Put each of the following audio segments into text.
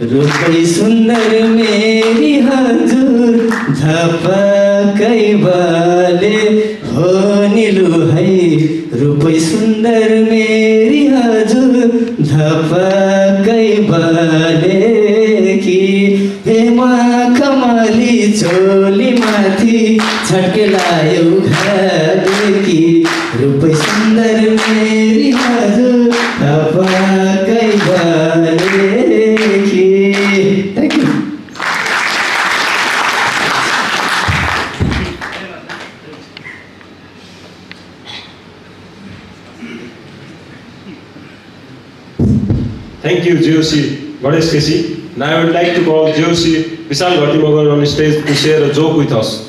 रूपै सुन्दर मेरी हजुर झपकै बाले हो निलु है रूपै सुन्दर मेरी हजुर झपकै बाले कि हेमा कमली चोली माथि छड्केलायो घाले कि रूपै सुन्दर मेरी हजुर झपकै बाले कि thank you. Thank you, JOC Ganesh Keshi. Now I would like to call JOC Vishal Ghatimogar on stage to share a joke with us.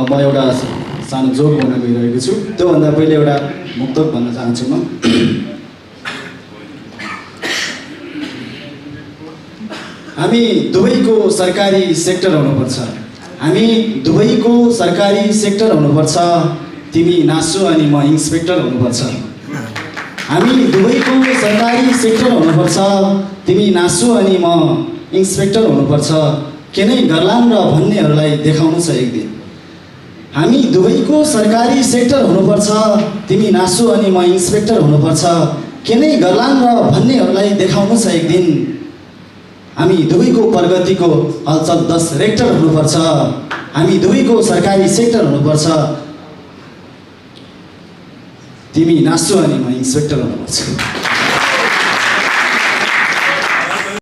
म एउटा सानो जोक भन्न गइरहेको छु। त्योभन्दा पहिले एउटा मुक्तक भन्न चाहन्छु म। हामी दुवैको सरकारी सेक्टर हुनुपर्छ, हामी दुवैको सरकारी सेक्टर हुनुपर्छ, तिमी नासु अनि म इन्सपेक्टर हुनुपर्छ। हामी दुवैको सरकारी सेक्टर हुनुपर्छ, तिमी नासु अनि म इन्सपेक्टर हुनुपर्छ, के नै गर्लान् र भन्नेहरूलाई देखाउनु छ एक दिन। हामी दुवैको सरकारी सेक्टर हुनुपर्छ, तिमी नासु अनि म इन्सपेक्टर हुनुपर्छ, के नै गर्लान् र भन्नेहरूलाई देखाउनु छ एक दिन। हामी दुवैको प्रगतिको हलचल 10 रेक्टर हुनुपर्छ, हामी दुवैको सरकारी सेक्टर हुनुपर्छ, तिमी नासु अनि म इन्सपेक्टर हुनुपर्छ।